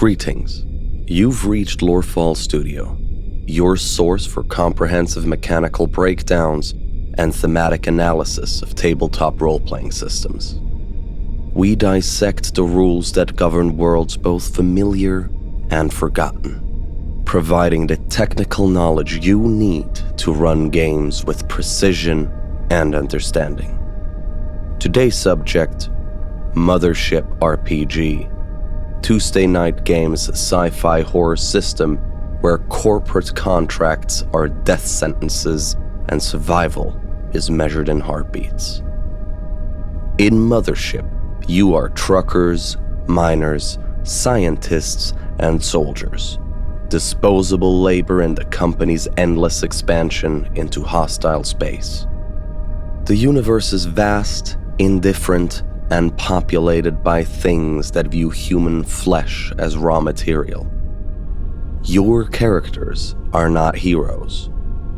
Greetings. You've reached Lorefall Studio, your source for comprehensive mechanical breakdowns and thematic analysis of tabletop role-playing systems. We dissect the rules that govern worlds both familiar and forgotten, providing the technical knowledge you need to run games with precision and understanding. Today's subject, Mothership Tuesday-Knightgames' sci-fi horror system where corporate contracts are death sentences and survival is measured in heartbeats. In Mothership, you are truckers, miners, scientists, and soldiers, disposable labor in the company's endless expansion into hostile space. The universe is vast, indifferent, and populated by things that view human flesh as raw material. Your characters are not heroes.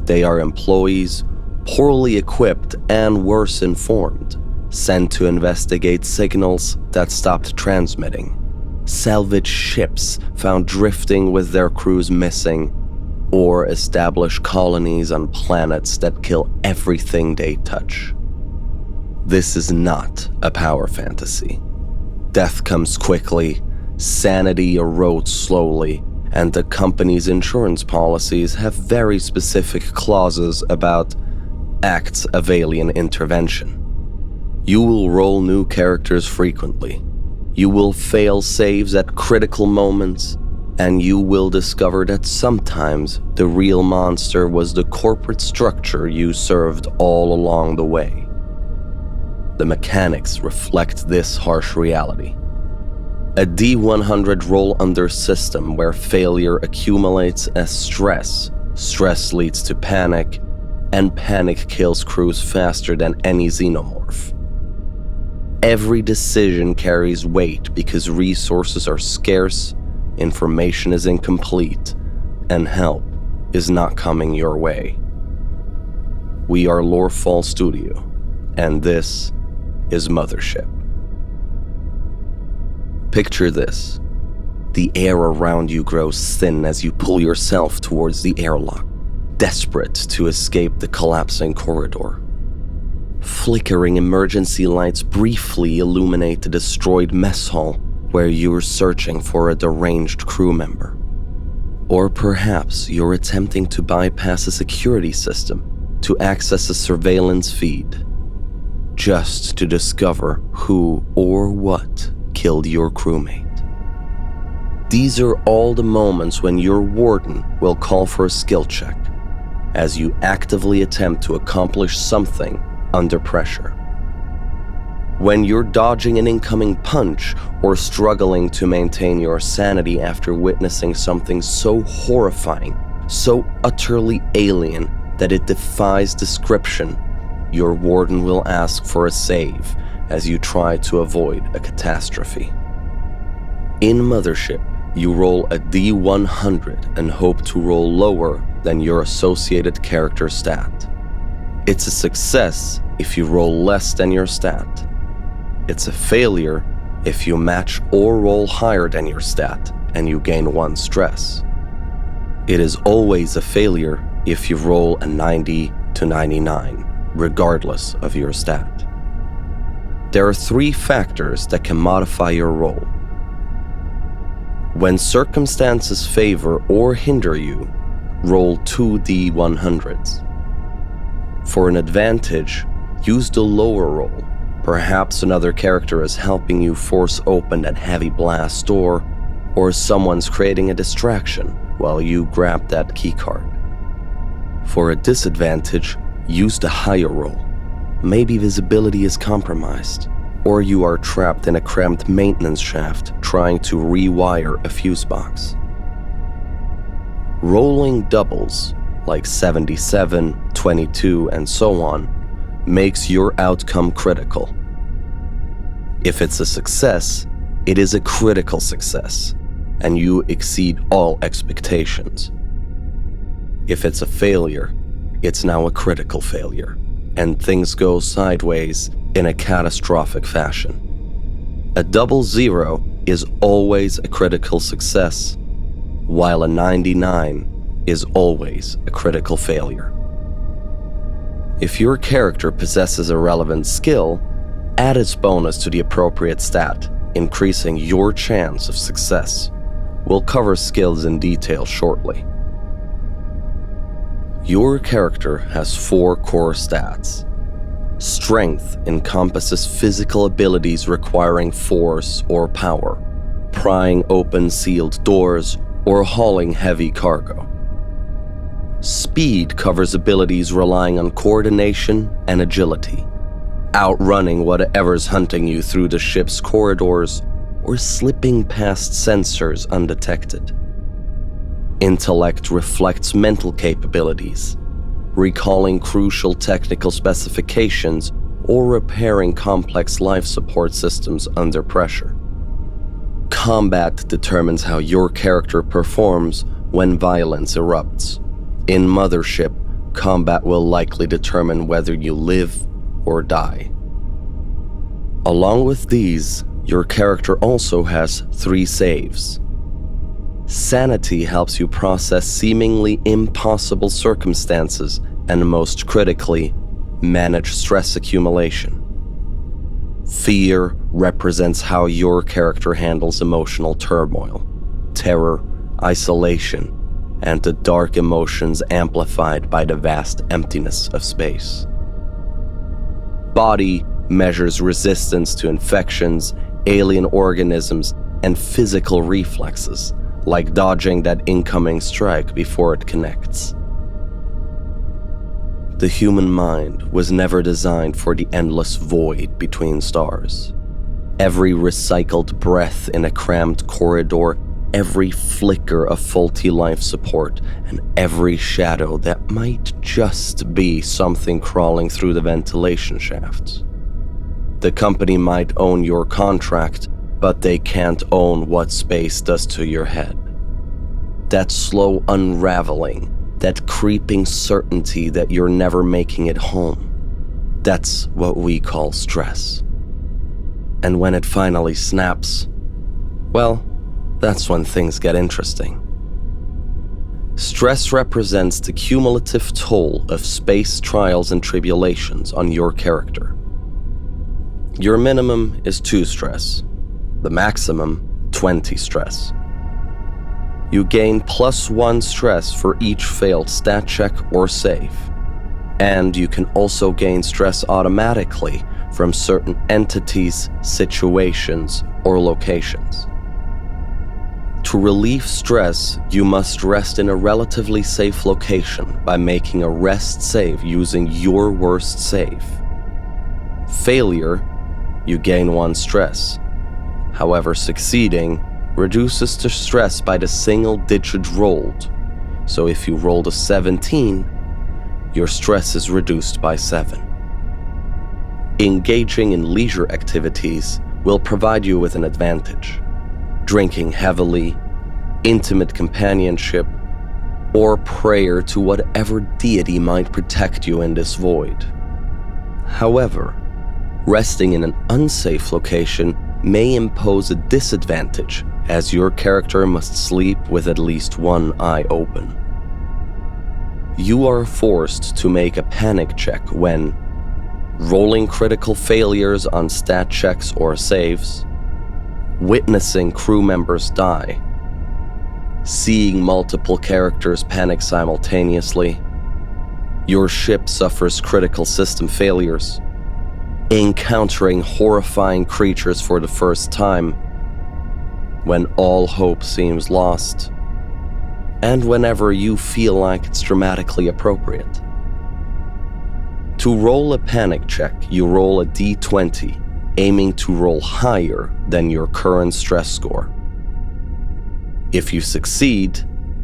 They are employees, poorly equipped and worse informed, sent to investigate signals that stopped transmitting, salvage ships found drifting with their crews missing, or establish colonies on planets that kill everything they touch. This is not a power fantasy. Death comes quickly, sanity erodes slowly, and the company's insurance policies have very specific clauses about acts of alien intervention. You will roll new characters frequently. You will fail saves at critical moments, and you will discover that sometimes the real monster was the corporate structure you served all along the way. The mechanics reflect this harsh reality. A D100 roll-under system where failure accumulates as stress, stress leads to panic, and panic kills crews faster than any xenomorph. Every decision carries weight because resources are scarce, information is incomplete, and help is not coming your way. We are Lorefall Studio, and this is Mothership. Picture this. The air around you grows thin as you pull yourself towards the airlock, desperate to escape the collapsing corridor. Flickering emergency lights briefly illuminate the destroyed mess hall where you're searching for a deranged crew member. Or perhaps you're attempting to bypass a security system to access a surveillance feed, just to discover who or what killed your crewmate. These are all the moments when your warden will call for a skill check, as you actively attempt to accomplish something under pressure. When you're dodging an incoming punch or struggling to maintain your sanity after witnessing something so horrifying, so utterly alien that it defies description, your warden will ask for a save as you try to avoid a catastrophe. In Mothership, you roll a D100 and hope to roll lower than your associated character stat. It's a success if you roll less than your stat. It's a failure if you match or roll higher than your stat and you gain 1 stress. It is always a failure if you roll a 90 to 99, regardless of your stat. There are 3 factors that can modify your roll. When circumstances favor or hinder you, roll 2 D100s. For an advantage, use the lower roll. Perhaps another character is helping you force open that heavy blast door, or someone's creating a distraction while you grab that keycard. For a disadvantage, use the higher roll. Maybe visibility is compromised, or you are trapped in a cramped maintenance shaft trying to rewire a fuse box. Rolling doubles, like 77, 22, and so on, makes your outcome critical. If it's a success, it is a critical success, and you exceed all expectations. If it's a failure, it's now a critical failure, and things go sideways in a catastrophic fashion. A 00 is always a critical success, while a 99 is always a critical failure. If your character possesses a relevant skill, add its bonus to the appropriate stat, increasing your chance of success. We'll cover skills in detail shortly. Your character has 4 core stats. Strength encompasses physical abilities requiring force or power, prying open sealed doors, or hauling heavy cargo. Speed covers abilities relying on coordination and agility, outrunning whatever's hunting you through the ship's corridors or slipping past sensors undetected. Intellect reflects mental capabilities, recalling crucial technical specifications or repairing complex life support systems under pressure. Combat determines how your character performs when violence erupts. In Mothership, combat will likely determine whether you live or die. Along with these, your character also has 3 saves. Sanity helps you process seemingly impossible circumstances and, most critically, manage stress accumulation. Fear represents how your character handles emotional turmoil, terror, isolation, and the dark emotions amplified by the vast emptiness of space. Body measures resistance to infections, alien organisms, and physical reflexes, like dodging that incoming strike before it connects. The human mind was never designed for the endless void between stars. Every recycled breath in a cramped corridor, every flicker of faulty life support, and every shadow that might just be something crawling through the ventilation shafts. The company might own your contract, but they can't own what space does to your head. That slow unraveling, that creeping certainty that you're never making it home. That's what we call stress. And when it finally snaps, well, that's when things get interesting. Stress represents the cumulative toll of space trials and tribulations on your character. Your minimum is 2 stress, the maximum 20 stress. You gain +1 stress for each failed stat check or save, and you can also gain stress automatically from certain entities, situations, or locations. To relieve stress, you must rest in a relatively safe location by making a rest save using your worst save. Failure, you gain 1 stress. However, succeeding reduces the stress by the single digit rolled, so if you rolled a 17, your stress is reduced by 7. Engaging in leisure activities will provide you with an advantage. Drinking heavily, intimate companionship, or prayer to whatever deity might protect you in this void. However, resting in an unsafe location may impose a disadvantage, as your character must sleep with at least 1 eye open. You are forced to make a panic check when rolling critical failures on stat checks or saves, witnessing crew members die, seeing multiple characters panic simultaneously, your ship suffers critical system failures, encountering horrifying creatures for the first time, when all hope seems lost, and whenever you feel like it's dramatically appropriate. To roll a panic check, you roll a d20, aiming to roll higher than your current stress score. If you succeed,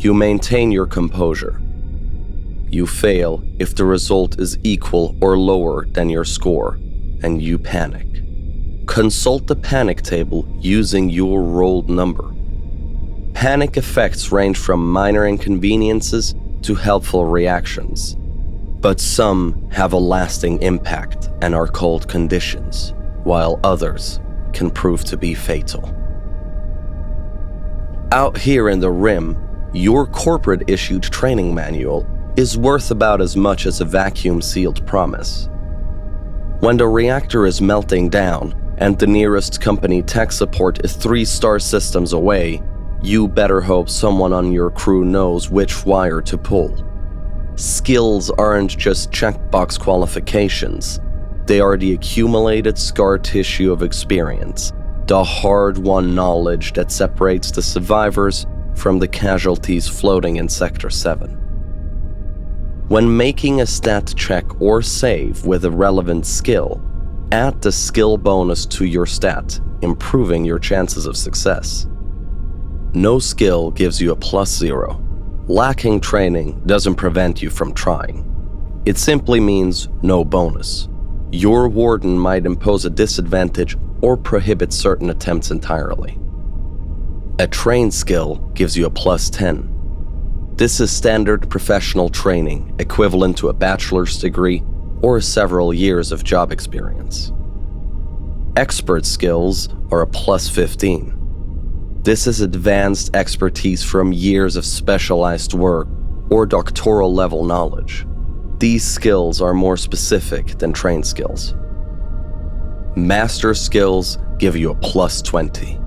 you maintain your composure. You fail if the result is equal or lower than your score, and you panic. Consult the panic table using your rolled number. Panic effects range from minor inconveniences to helpful reactions, but some have a lasting impact and are called conditions, while others can prove to be fatal. Out here in the Rim, your corporate-issued training manual is worth about as much as a vacuum-sealed promise. When the reactor is melting down and the nearest company tech support is 3-star systems away, you better hope someone on your crew knows which wire to pull. Skills aren't just checkbox qualifications. They are the accumulated scar tissue of experience, the hard-won knowledge that separates the survivors from the casualties floating in Sector 7. When making a stat check or save with a relevant skill, add the skill bonus to your stat, improving your chances of success. No skill gives you a +0. Lacking training doesn't prevent you from trying. It simply means no bonus. Your warden might impose a disadvantage or prohibit certain attempts entirely. A trained skill gives you a +10. This is standard professional training, equivalent to a bachelor's degree or several years of job experience. Expert skills are a +15. This is advanced expertise from years of specialized work or doctoral level knowledge. These skills are more specific than trained skills. Master skills give you a +20.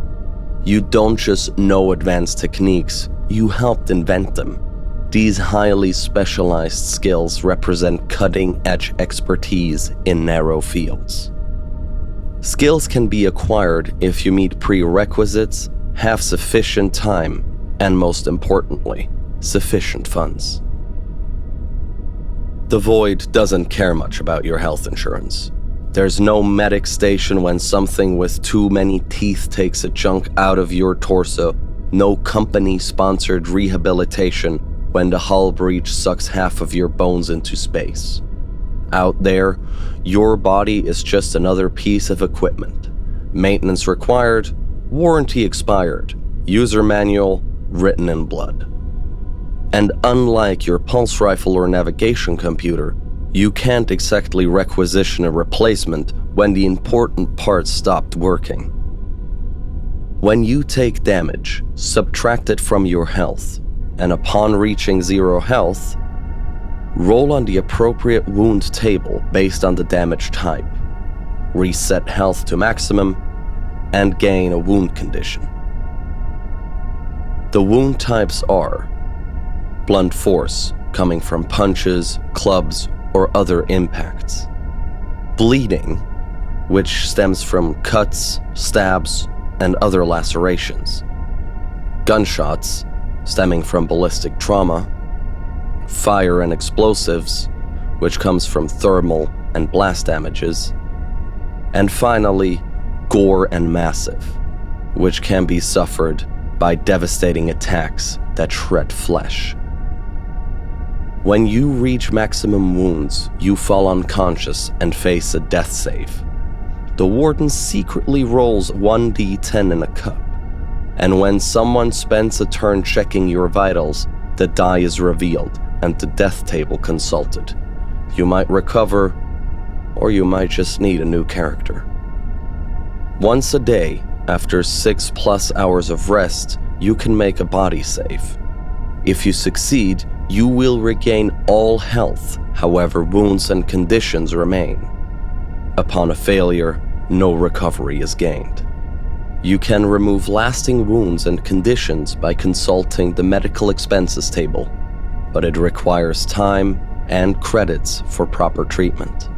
You don't just know advanced techniques, you helped invent them. These highly specialized skills represent cutting-edge expertise in narrow fields. Skills can be acquired if you meet prerequisites, have sufficient time, and most importantly, sufficient funds. The Void doesn't care much about your health insurance. There's no medic station when something with too many teeth takes a chunk out of your torso, no company-sponsored rehabilitation when the hull breach sucks half of your bones into space. Out there, your body is just another piece of equipment. Maintenance required, warranty expired, user manual written in blood. And unlike your pulse rifle or navigation computer, you can't exactly requisition a replacement when the important parts stopped working. When you take damage, subtract it from your health, and upon reaching 0 health, roll on the appropriate wound table based on the damage type, reset health to maximum, and gain a wound condition. The wound types are blunt force, coming from punches, clubs, or other impacts. Bleeding, which stems from cuts, stabs, and other lacerations. Gunshots, stemming from ballistic trauma. Fire and explosives, which comes from thermal and blast damages. And finally, gore and massive, which can be suffered by devastating attacks that shred flesh. When you reach maximum wounds, you fall unconscious and face a death save. The warden secretly rolls 1d10 in a cup, and when someone spends a turn checking your vitals, the die is revealed and the death table consulted. You might recover, or you might just need a new character. Once a day, after 6+ hours of rest, you can make a body save. If you succeed, you will regain all health, however wounds and conditions remain. Upon a failure, no recovery is gained. You can remove lasting wounds and conditions by consulting the medical expenses table, but it requires time and credits for proper treatment.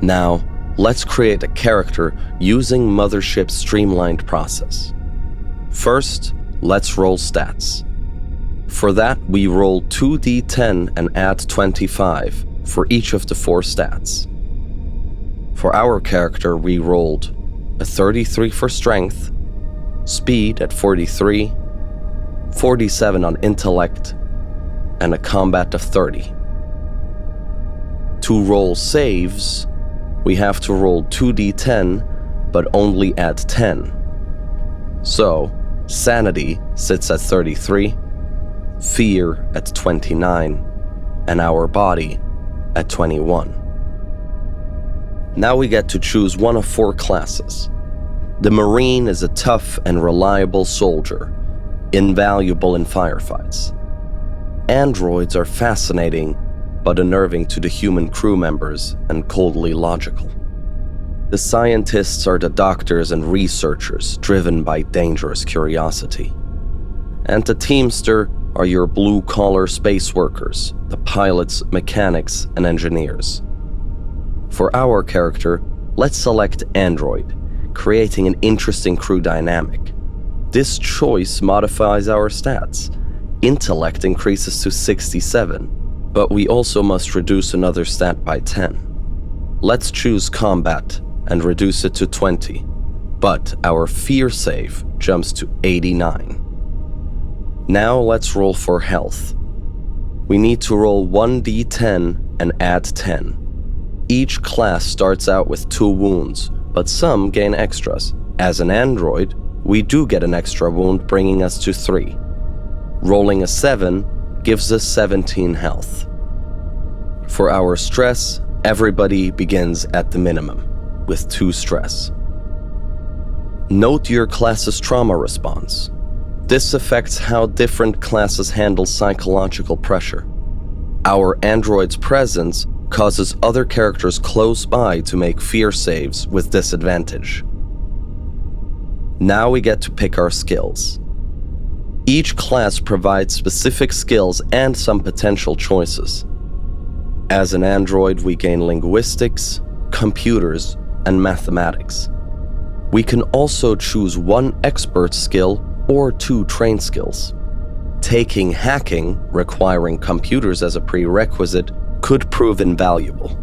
Now, let's create a character using Mothership's streamlined process. First, let's roll stats. For that, we roll 2d10 and add 25 for each of the 4 stats. For our character, we rolled a 33 for strength, speed at 43, 47 on intellect, and a combat of 30. To roll saves, we have to roll 2d10, but only add 10. So, Sanity sits at 33, Fear at 29, and our body at 21. Now we get to choose one of 4 classes. The Marine is a tough and reliable soldier, invaluable in firefights. Androids are fascinating, but unnerving to the human crew members and coldly logical. The scientists are the doctors and researchers driven by dangerous curiosity. And the Teamster are your blue-collar space workers, the pilots, mechanics, and engineers. For our character, let's select Android, creating an interesting crew dynamic. This choice modifies our stats. Intellect increases to 67, but we also must reduce another stat by 10. Let's choose Combat and reduce it to 20, but our Fear save jumps to 89. Now let's roll for Health. We need to roll 1d10 and add 10. Each class starts out with 2 wounds, but some gain extras. As an android, we do get an extra wound, bringing us to 3. Rolling a 7 gives us 17 health. For our stress, everybody begins at the minimum, with 2 stress. Note your class's trauma response. This affects how different classes handle psychological pressure. Our android's presence causes other characters close by to make fear saves with disadvantage. Now we get to pick our skills. Each class provides specific skills and some potential choices. As an android, we gain linguistics, computers, and mathematics. We can also choose 1 expert skill or 2 trained skills. Taking hacking, requiring computers as a prerequisite, could prove invaluable.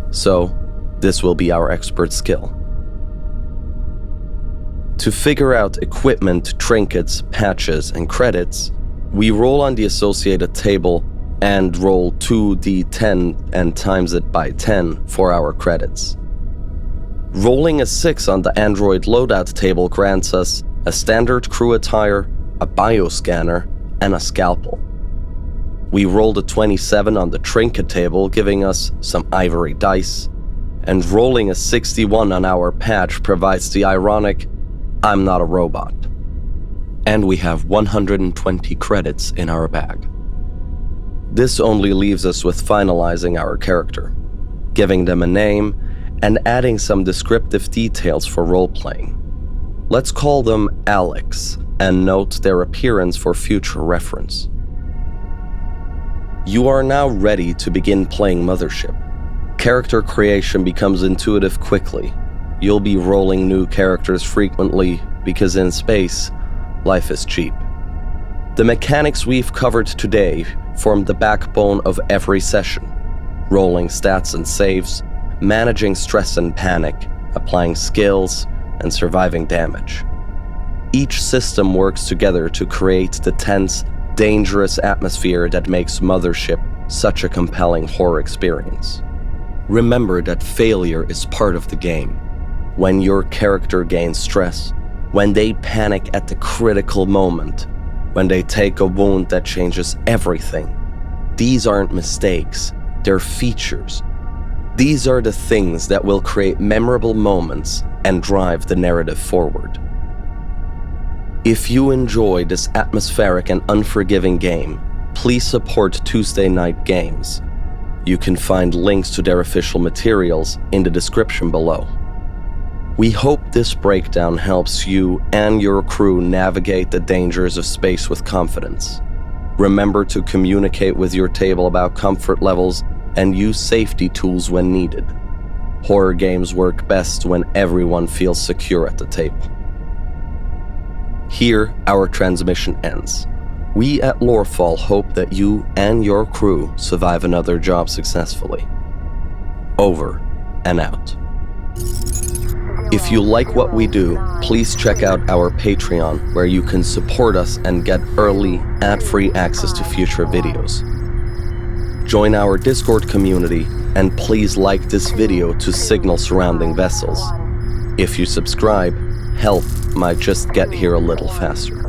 So, this will be our expert skill. To figure out equipment, trinkets, patches, and credits, we roll on the associated table and roll 2d10 and times it by 10 for our credits. Rolling a 6 on the Android loadout table grants us a standard crew attire, a bioscanner, and a scalpel. We rolled a 27 on the trinket table, giving us some ivory dice, and rolling a 61 on our patch provides the ironic, "I'm not a robot." And we have 120 credits in our bag. This only leaves us with finalizing our character, giving them a name, and adding some descriptive details for role-playing. Let's call them Alex, and note their appearance for future reference. You are now ready to begin playing Mothership. Character creation becomes intuitive quickly. You'll be rolling new characters frequently because in space, life is cheap. The mechanics we've covered today form the backbone of every session. Rolling stats and saves, managing stress and panic, applying skills, and surviving damage. Each system works together to create the tense, dangerous atmosphere that makes Mothership such a compelling horror experience. Remember that failure is part of the game. When your character gains stress, when they panic at the critical moment, when they take a wound that changes everything, these aren't mistakes, they're features. These are the things that will create memorable moments and drive the narrative forward. If you enjoy this atmospheric and unforgiving game, please support TuesdayKnightGames. You can find links to their official materials in the description below. We hope this breakdown helps you and your crew navigate the dangers of space with confidence. Remember to communicate with your table about comfort levels and use safety tools when needed. Horror games work best when everyone feels secure at the table. Here, our transmission ends. We at Lorefall hope that you and your crew survive another job successfully. Over and out. If you like what we do, please check out our Patreon, where you can support us and get early, ad-free access to future videos. Join our Discord community, and please like this video to signal surrounding vessels. If you subscribe, help might just get here a little faster.